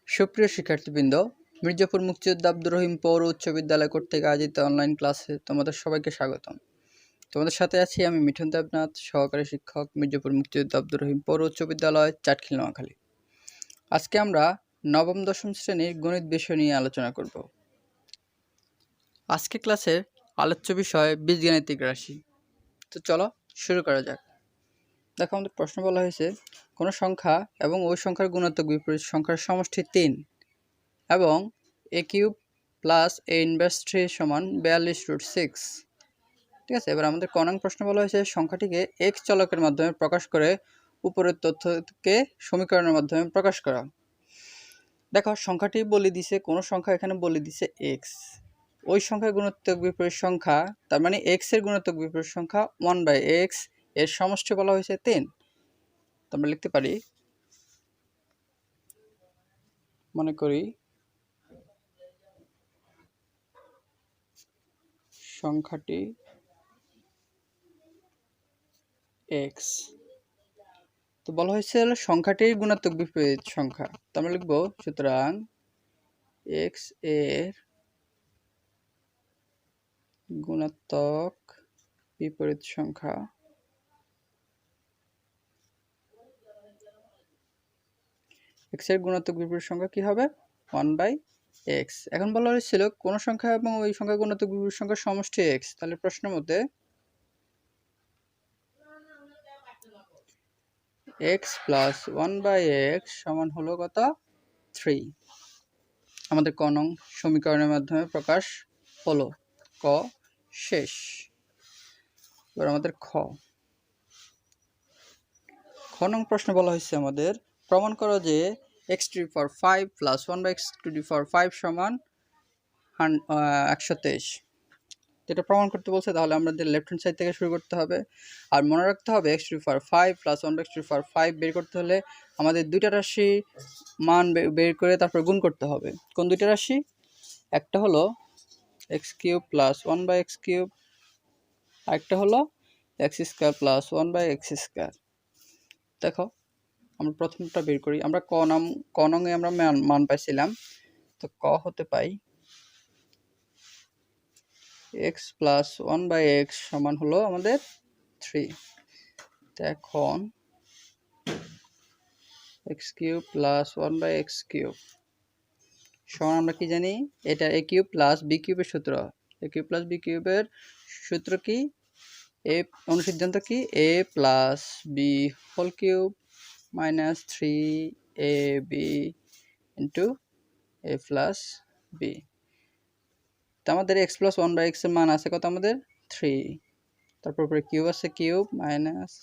সুপ্রিয় শিক্ষার্থীবৃন্দ, মির্জাপুর মুক্তিযোদ্ধা আব্দুর রহিম পৌর উচ্চ বিদ্যালয় কর্তৃক আয়োজিত অনলাইন ক্লাসে তোমাদের সবাইকে স্বাগতম। তোমাদের সাথে আছি আমি মিঠুন দেবনাথ, সহকারী শিক্ষক, মির্জাপুর মুক্তিযোদ্ধা আব্দুর রহিম পৌর উচ্চ বিদ্যালয়, চাটখিল, নোয়াখালী। আজকে আমরা নবম দশম শ্রেণীর গণিত বিষয় নিয়ে আলোচনা করব। আজকে ক্লাসের আলোচ্য বিষয় বীজগাণিতিক রাশি। তো চলো শুরু করা যাক। দেখো, আমাদের প্রশ্ন বলা হয়েছে কোনো সংখ্যা এবং ওই সংখ্যার গুণাত্মক বিপরীত সংখ্যার সমষ্টি 3 এবং a cube plus a inverse 3 সমান 42√6। ঠিক আছে, এবার আমাদের ক নং প্রশ্ন বলা হয়েছে সংখ্যাটিকে x চলকের মাধ্যমে প্রকাশ করে উপরের তথ্যকে সমীকরণের মাধ্যমে প্রকাশ করা। দেখো, সংখ্যাটি বলে দিছে, কোন সংখ্যা এখানে বলে দিছে x, ওই সংখ্যার গুণাত্মক বিপরীত সংখ্যা, তার মানে x এর গুণাত্মক বিপরীত সংখ্যা 1/x, এর সমষ্টি বলা হয়েছে 3। তো আমরা লিখতে পারি, মনে করি সংখ্যাটি x, তো বলা হয়েছে সংখ্যাটির গুণাত্মক বিপরীত সংখ্যা। তো আমরা লিখব, সুতরাং x এর গুণাত্মক বিপরীত সংখ্যা x এর গুণাত্মক বিপরীত সংখ্যা কি হবে? 1/x। এখন বলা হয়েছিল কোন সংখ্যা এবং ওই সংখ্যার গুণাত্মক বিপরীত সংখ্যার সমষ্টি x, তাহলে প্রশ্নের মধ্যে x প্লাস 1/x সমান হলো কত? 3। আমাদের ক নং সমীকরণের মাধ্যমে প্রকাশ হলো। ক শেষ। এবার আমাদের খ নং প্রশ্ন বলা হয়েছে আমাদের প্রমাণ করো যে x⁵ প্লাস 1/x⁵ সমান 123। যেটা প্রমাণ করতে বলছে, তাহলে আমাদের লেফট হ্যান্ড সাইড থেকে শুরু করতে হবে। আর মনে রাখতে হবে x⁵ প্লাস 1/x⁵ বের করতে হলে আমাদের দুইটা রাশি মান বের করে তারপর গুণ করতে হবে। কোন দুইটা রাশি? একটা হলো x³ প্লাস 1/x³, আরেকটা হলো x² প্লাস 1/x²। দেখো, আমরা প্রথমটা বের করি। আমরা ক নংয়ে আমরা মান পাইছিলাম, তো ক হতে পাই x প্লাস 1/x সমান হলো আমাদের 3। তো এখন x³ প্লাস 1/x³ সমান আমরা কি জানি? এটা a³ প্লাস b³ এর সূত্র। a³ প্লাস b³ এর সূত্র কি? অনুসিদ্ধান্ত কি? a plus b whole cube minus 3ab into a plus b। তো আমাদের x প্লাস 1/x এর মান আছে কত? আমাদের 3। তারপর উপরে কিউব আছে, কিউব মাইনাস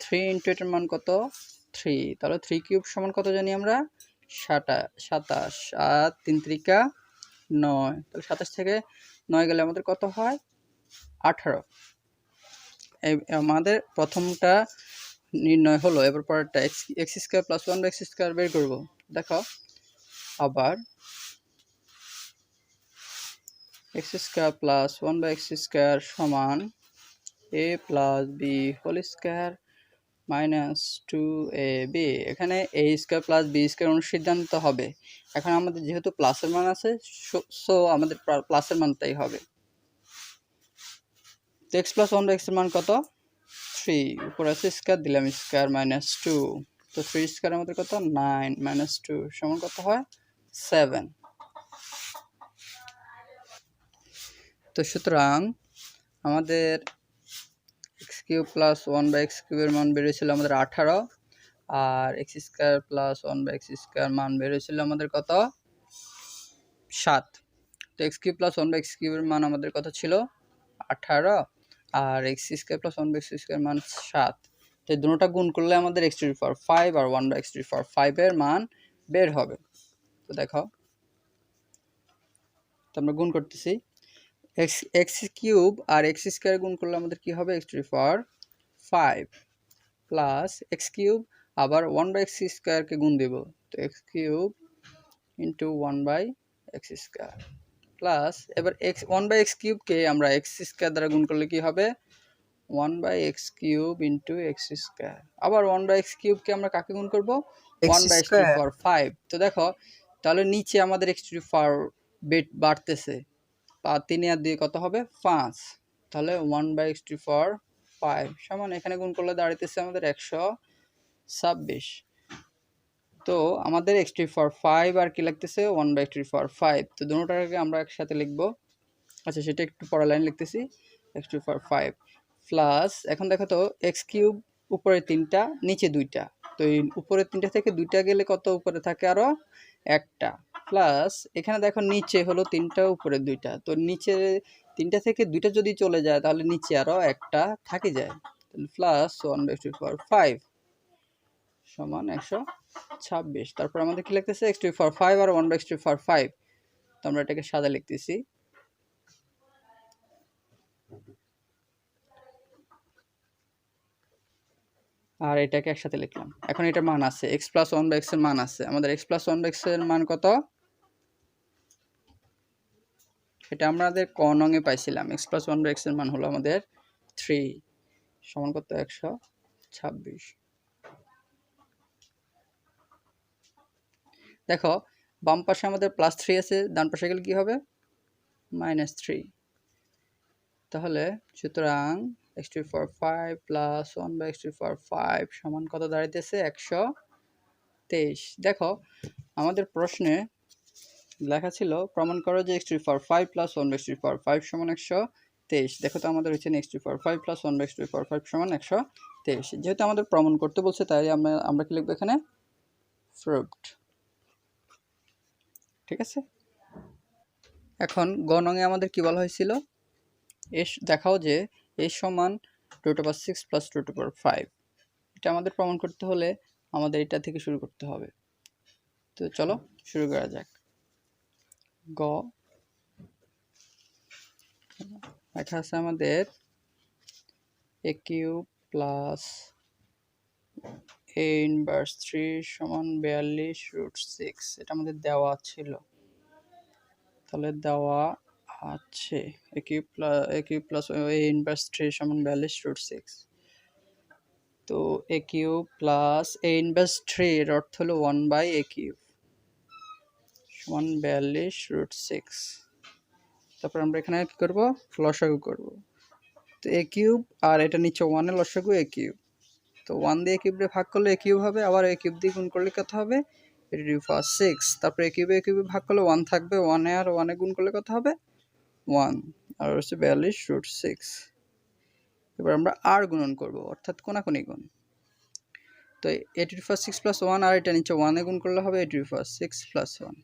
3 ইন্টু এটার মান কত? 3। তাহলে 3 কিউব সমান কত জানি আমরা? 27। আর 3 × 9। তাহলে 27 থেকে 9 গেলে আমাদের কত হয়? 18। আমাদের প্রথমটা নির্ণয় হলো। এবার পরেরটা x² প্লাস 1/x² বের করব। দেখো, আবার x² প্লাস 1/x² সমান a plus b whole square minus 2ab। এখানে a² প্লাস b² অনুসিদ্ধান্ত হবে। এখন আমাদের যেহেতু প্লাসের মান আছে, সো আমাদের প্লাসের মানটাই হবে। তো x প্লাস 1/x এর মান কত? 3। উপরে আছে স্কয়ার, দিলাম স্কয়ার মাইনাস 2। তো 3 স্কয়ার আমাদের কত? 9 মাইনাস 2 সমান কত হয়? 7। তো সুতরাং আমাদের x³ প্লাস 1/x³ এর মান বেরিয়েছিল আমাদের 18, আর x² প্লাস 1/x² মান বেরিয়েছিল আমাদের কত? 7। তো x³ প্লাস 1/x³ এর মান আমাদের কত ছিল? 18, আর x² প্লাস 1/x² মান 7। তো এই দুটোটা গুণ করলে আমাদের x⁵ আর 1/x⁵ এর মান বের হবে। তো দেখো, তো আমরা গুণ করতেছি। x³ আর x² গুণ করলে আমাদের কি হবে? x⁵ প্লাস x³ আবার 1/x² কে গুণ দেব। তো x³ ইন্টু 1/x² প্লাস এবার 1/x³ কে আমরা x² দ্বারা গুণ করলে কি হবে? 1/x³ into x square. আবার 1/x³ আমরা কাকে গুণ করবো? x 1/x⁵ square 5। তো দেখো তাহলে নিচে আমাদের x⁵ বেট বাড়তেছে, 3 আর 2 কত হবে? 5। তাহলে 1/x⁵ সমান এখানে গুণ করলে দাঁড়াইতেছে আমাদের 126। তো আমাদের x⁵ আর কি লাগতেছে? 1/x⁵। তো দুটোটাকে আমরা একসাথে লিখবো। আচ্ছা সেটা একটু পরের লাইন লিখতেছি। x⁵ প্লাস, এখন দেখো তো x³ উপরে 3টা নিচে 2টা, তো এই উপরে 3টা থেকে 2টা গেলে কত উপরে থাকে? আরো একটা। প্লাস এখানে দেখো নিচে হলো 3টা উপরে 2টা, তো নিচে 3টা থেকে 2টা যদি চলে যায় তাহলে নিচে আরো একটা থাকে যায়। তাহলে প্লাস 1/x⁵ সমান 126। তারপর আমাদের কি লিখতেছে? x⁵ আর 1/x⁵। তো আমরা এটাকে সাদা লিখতেছি। আর এটাকে একসাথে লিখলাম। এখন এটার মান আছে, x+1/x এর মান আছে। আমাদের x+1/x এর মান কত? এটা আমাদের ক নঙে পাইছিলাম। x+1/x এর মান হলো আমাদের 3 সমান কত? 126। দেখো বাম পাশে আমাদের +3 আছে, ডান পাশে গেলে কি হবে? -3। তাহলে সুতরাং x⁵ প্লাস 1/x⁵ সমান কত দাঁড়াইতেছে? 123। দেখো আমাদের প্রশ্নে লেখা ছিল প্রমাণ করো যে x⁵ প্লাস 1/x⁵ সমান 123। দেখো তো আমাদের হচ্ছে x⁵ প্লাস 1/x⁵ সমান 123। যেহেতু আমাদের প্রমাণ করতে বলছে তাই আমরা কি লিখবো এখানে? প্রুভড। ঠিক আছে। এখন গ নঙে আমাদের কি বলা হয়েছিল? দেখাও যে a সমান √6 প্লাস √5। এটা আমাদের প্রমাণ করতে হলে আমাদের এটা থেকে শুরু করতে হবে। তো চলো শুরু করা যাক। গ লেখা আছে আমাদের a³ প্লাস a⁻³ সমান 42√6। এটা আমাদের দেওয়া ছিল, তাহলে দেওয়া আছে a³ প্লাস a⁻³ সমান 42√6। তো a³ প্লাস a⁻³ এর অর্থ হলো 1/a³ সমান 42√6। তারপর আমরা এখানে কি করব? লসাগু করব। তো a³ আর এটা নিচে 1 এর লসাগু a³। তো 1 দিয়ে a³ ভাগ করলে a³ হবে, আবার a³ দিয়ে গুণ করলে কত হবে? a⁻6। তারপর a³ ভাগ করলে 1 থাকবে, 1 এ আর 1 এ গুণ করলে কত হবে? 1 আর হচ্ছে 42√6। এবার আমরা আর গুণন করব, অর্থাৎ কোনাকুনি গুণ। তো a⁻6 প্লাস 1 আর এটা নিচে 1 এ গুণ করলে হবে a⁻6 প্লাস 1।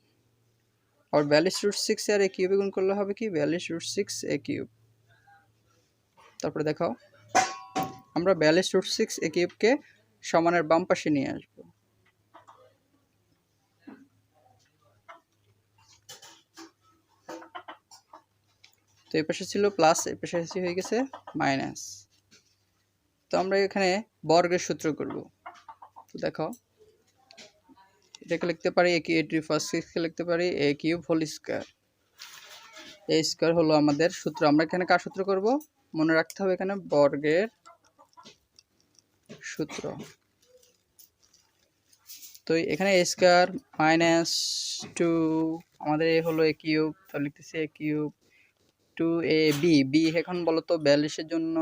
আর 42√6 আর a³ গুণ করলে হবে কি? 42√6 a³। তারপরে দেখাও আমরা 42√6 a³ কে সমানের বাম পাশে নিয়ে আসব। তো এই পাশে ছিল প্লাস, এই পাশে হয়ে গেছে মাইনাস। তো আমরা এখানে বর্গের সূত্র করব। তো দেখো এটাকে লিখতে পারি a³ কে লিখতে পারি a³ whole square. a square হলো আমাদের সূত্র। আমরা এখানে কার সূত্র করব? মনে রাখতে হবে এখানে বর্গের সূত্র। তো এখানে a স্কয়ার মাইনাস 2 আমাদের এ হলো a³, তাহলে লিখতেছি a³ 2ab। b এখন বলো তো 42 এর জন্য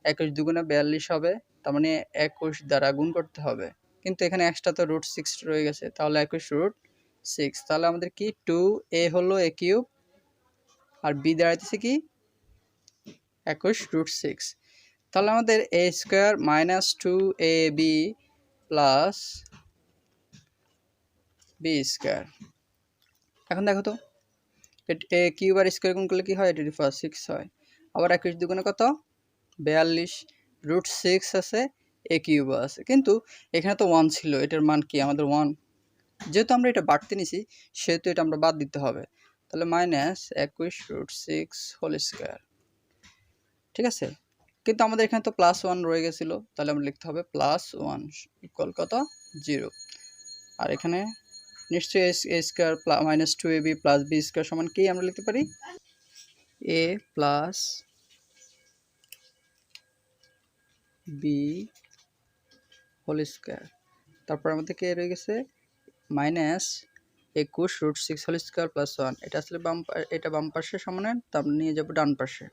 21 দুগুণে 42 হবে, তার মানে 21 দ্বারা গুণ করতে হবে। কিন্তু এখানে এক্সট্রা তো √6 রয়ে গেছে, তাহলে 21√6। তাহলে আমাদের কি 2a হলো a³ আর b দাঁড়াইতেছে কি 21√6। তাহলে আমাদের a square minus 2ab plus b square. এখন দেখো তো a³ আর স্কয়ার গুণ করলে কি হয়? a⁻6 হয়। আবার 21 দুগুণে কত? 42, √6 আছে, a³ আছে, কিন্তু এখানে তো 1 ছিল, এটার মান কি আমাদের 1। যেহেতু আমরা এটা বাড়তে নিছি সেহেতু এটা আমরা বাদ দিতে হবে। তাহলে মাইনাস 21√6 হোল স্কয়ার। ঠিক আছে, কিন্তু আমাদের এখানে তো +1 রয়ে গেছিল, তাহলে আমরা লিখতে হবে +1 ইকুয়াল কত? 0। আর এখানে নিশ্চয়ই a square minus 2ab plus b square সমান কি আমরা লিখতে পারি? a plus B whole square. তারপর আমাদের কি রয়ে গেছে -21 √6 হোল স্কোয়ার প্লাস 1। এটা আসলে এটা বাম পাশে সমানের, তো আমরা নিয়ে যাবো ডান পাশে।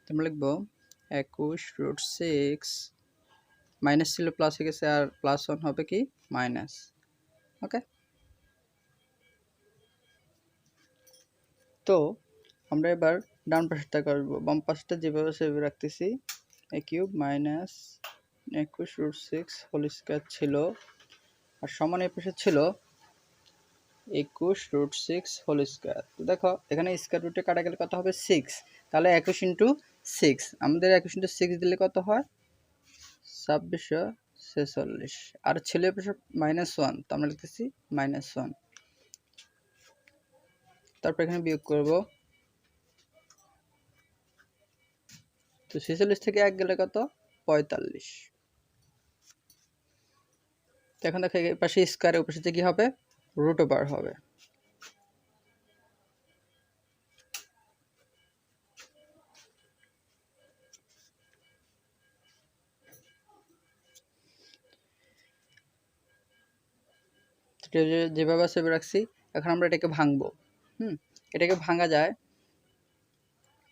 তোমরা লিখবো 21 √6 মাইনাস ছিল প্লাস হয়ে গেছে, আর প্লাস 1 হবে কি মাইনাস। ওকে, তো আমরা এবার ডান পাশটা করব। বাম পাশটা যেভাবে সেভাবে রাখতেছি। a³ -21 √6 হোল স্কোয়ার ছিল, আর সমান এই পাশে ছিল 21 √6 হোল স্কোয়ার। তো দেখো এখানে স্কোয়ার রুটে কাটা গেলে কত হবে 6, তাহলে 21 × 6, আমাদের 21 × 6 দিলে কত হয় 2646, আর ছেলে পাশে -1, তো আমরা লিখতেছি -1। তারপর এখানে বিয়োগ করব, তো 46 থেকে 1 গেলে কত 45। তো এখন দেখো এই পাশে স্কোয়ারের উপর সাথে কি হবে √ওভার হবে। যেভাবে সেভাবে রাখছি। এখন আমরা এটাকে ভাঙবো। এটাকে ভাঙা যায়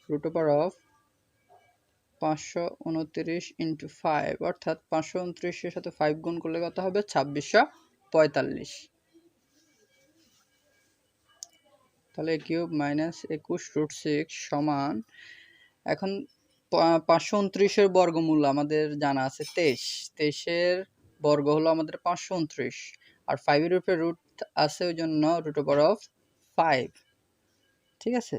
√529 × 5, অর্থাৎ 529 এর সাথে 5 গুণ করলে কত হবে 2645। তাহলে কিউব -21 √6 সমান, এখন 529 এর বর্গমূল আমাদের জানা আছে 23। 23 এর বর্গ হলো আমাদের 529, আর 5 এর উপরে রুট আছে, ওই জন্য √5। ঠিক আছে,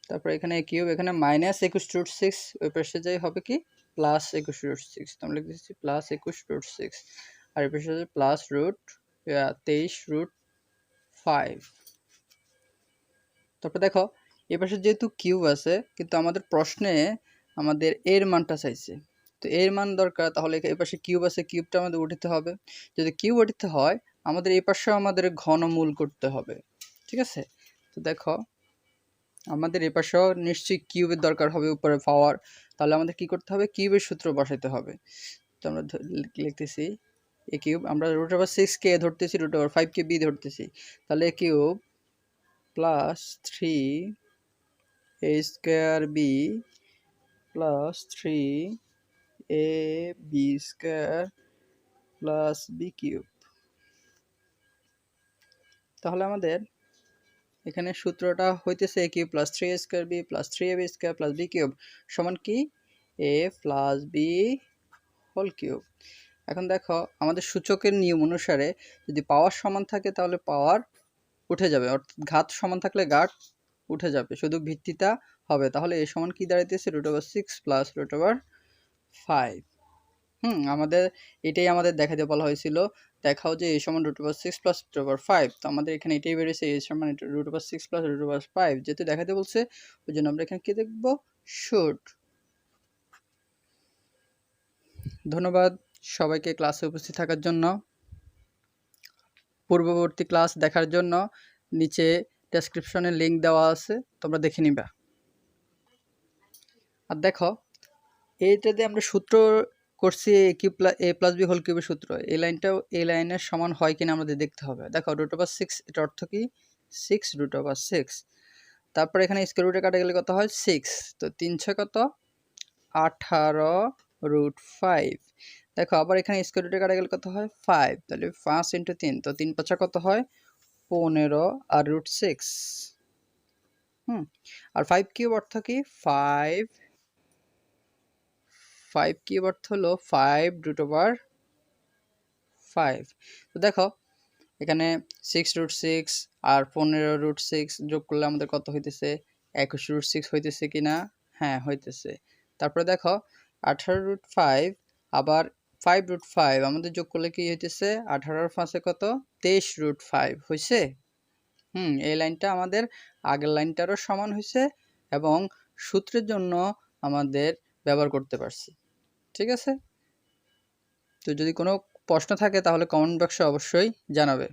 তারপর এখানে কিউব, এখানে -21 √6, ওই পাশে যাই হবে কি +21 √6, তো আমরা লিখতেছি +21 √6, আর এই পাশে যাবে +23 √5। তারপর দেখো এই পাশে যেহেতু কিউব আছে, কিন্তু আমাদের প্রশ্নে আমাদের এর মানটা চাইছে, তো এর মান দরকার, তাহলে এই পাশে কিউব আছে, কিউবটা আমাদের উঠাতে হবে। যদি কিউব উঠাতে হয় আমাদের এই পাশেও আমাদের ঘনমূল করতে হবে। ঠিক আছে, তো দেখো আমাদের এই পাশেও নিশ্চয়ই কিউবের দরকার হবে উপরে পাওয়ার, তাহলে আমাদের কি করতে হবে কিউবের সূত্র বসাইতে হবে। তো আমরা লিখতেছি a কিউব, আমরা √6 কে ধরতেছি, √5 কে b ধরতেছি, তাহলে a cube +3a² b +3ab² b cube. তাহলে আমাদের এখানে সূত্রটা হইতেছে a cube +3a² b +3ab² b cube সমান কি a + b হোল কিউব। এখন দেখো আমাদের সূচকের নিয়ম অনুসারে যদি পাওয়ার সমান থাকে তাহলে পাওয়ার উঠে যাবে, অর্থাৎ ঘাত সমান থাকলে ঘাত উঠে যাবে, শুধু ভিত্তিটা হবে। তাহলে এ সমান কি দাঁড়াইতেছে √6 + √5। আমাদের এটাই আমাদের দেখাতে বলা হয়েছিল, দেখাও যে a সমান √6 + √5। তো আমাদের এখানে এটাই বেরিয়েছে a সমান √6 + √5, যেহেতু দেখাতে বলছে ওই জন্য আমরা এখানে কি দেখব শুড। ধন্যবাদ সবাইকে ক্লাসে উপস্থিত থাকার জন্য। পূর্ববর্তী ক্লাস দেখার জন্য নিচে ডেসক্রিপশনে লিংক দেওয়া আছে, তোমরা দেখে নিবা। আর দেখো এইটা দিয়ে আমরা সূত্র করছি a + b হোল কিউবের সূত্র, এই লাইনটাও এই লাইনের সমান হয় কিনা আমাদের দেখতে হবে। দেখো √6, এটা অর্থ কি 6 √6। তারপর এখানে স্কয়ার রুটে কাটা গেলে কত হয় 6, তো 3 6 কত 18 √5। দেখো আবার এখানে স্কয়ার রুটে কাটা গেলে কত হয় 5, তাহলে 5 × 3, তো 3 5 কত হয় 15 আর √6। আর 5 কিউব অর্থ কি 5 কিউব অর্থ হলো 5 √5। তো দেখো এখানে 6 √6 আর 15 √6 যোগ করলে আমাদের কত হইতেছে 21 √6 হইতেছে কিনা, হ্যাঁ হইতেছে। তারপরে দেখো 18 √5 আবার 5 √5 আমাদের যোগ করলে কি হইতেছে 18 আর 5 কত 23 √5 হইছে। এই লাইনটা আমাদের আগের লাইনটারও সমান হয়েছে এবং সূত্রের জন্য আমাদের ব্যবহার করতে পারছি। ঠিক আছে, তো যদি কোনো প্রশ্ন থাকে তাহলে কমেন্ট বক্সে অবশ্যই জানাবে।